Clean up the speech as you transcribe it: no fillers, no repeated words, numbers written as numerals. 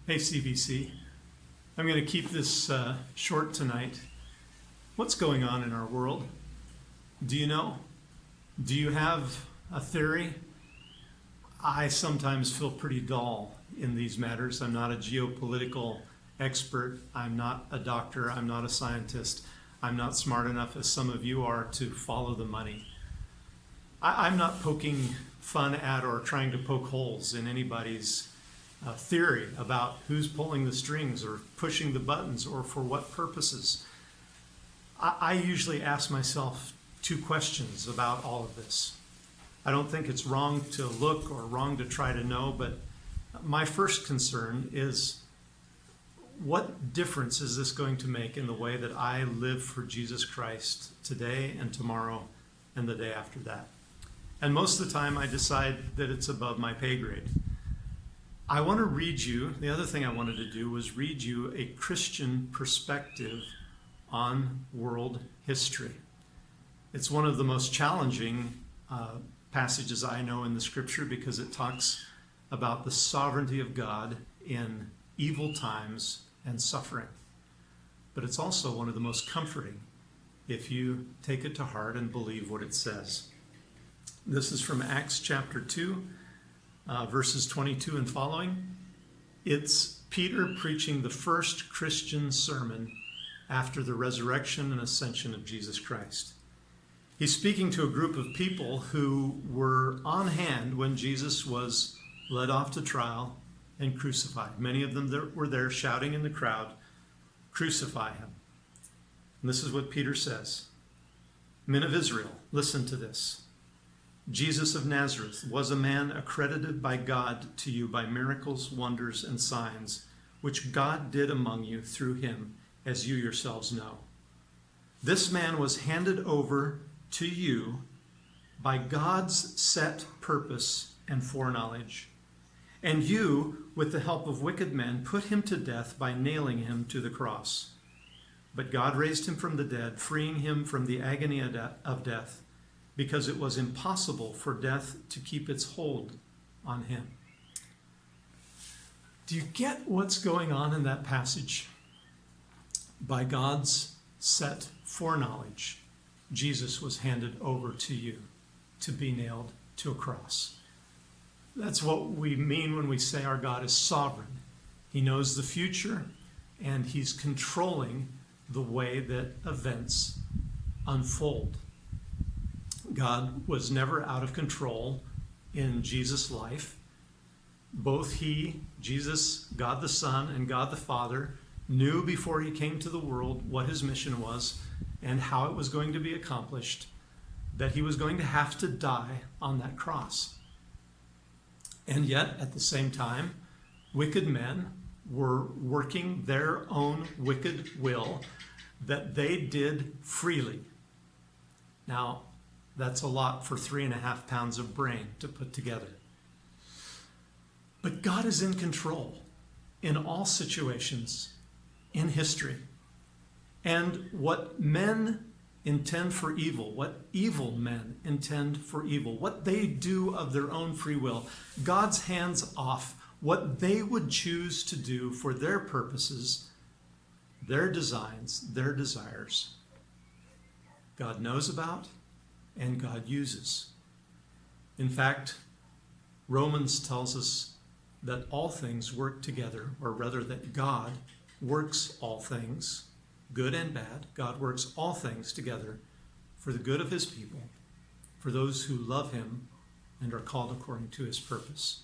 Hey CVC, I'm going to keep this short tonight. What's going on in our world? Do you know? Do you have a theory? I sometimes feel pretty dull in these matters. I'm not a geopolitical expert. I'm not a doctor. I'm not a scientist. I'm not smart enough, as some of you are, to follow the money. I'm not poking fun at or trying to poke holes in anybody's theory about who's pulling the strings or pushing the buttons or for what purposes. I usually ask myself two questions about all of this. I don't think it's wrong to look or wrong to try to know, but my first concern is, what difference is this going to make in the way that I live for Jesus Christ today and tomorrow and the day after that? And most of the time I decide that it's above my pay grade. I want to read you, the other thing I wanted to do was read you a Christian perspective on world history. It's one of the most challenging passages I know in the scripture because it talks about the sovereignty of God in evil times and suffering. But it's also one of the most comforting if you take it to heart and believe what it says. This is from Acts chapter 2, verses 22 and following. It's Peter preaching the first Christian sermon after the resurrection and ascension of Jesus Christ. He's speaking to a group of people who were on hand when Jesus was led off to trial and crucified. Many of them were there shouting in the crowd, "Crucify him." And this is what Peter says. "Men of Israel, listen to this. Jesus of Nazareth was a man accredited by God to you by miracles, wonders, and signs, which God did among you through him, as you yourselves know. This man was handed over to you by God's set purpose and foreknowledge. And you, with the help of wicked men, put him to death by nailing him to the cross. But God raised him from the dead, freeing him from the agony of death, because it was impossible for death to keep its hold on him." Do you get what's going on in that passage? By God's set foreknowledge, Jesus was handed over to you to be nailed to a cross. That's what we mean when we say our God is sovereign. He knows the future, and he's controlling the way that events unfold. God was never out of control in Jesus' life. Both he, Jesus, God the Son, and God the Father knew before he came to the world what his mission was and how it was going to be accomplished, that he was going to have to die on that cross. And yet, at the same time, wicked men were working their own wicked will that they did freely. Now, that's a lot for 3.5 pounds of brain to put together. But God is in control in all situations in history. And what men intend for evil, what evil men intend for evil, what they do of their own free will, God's hands off, what they would choose to do for their purposes, their designs, their desires, God knows about and God uses. In fact, Romans tells us that all things work together, or rather that God works all things, good and bad. God works all things together for the good of his people, for those who love him and are called according to his purpose.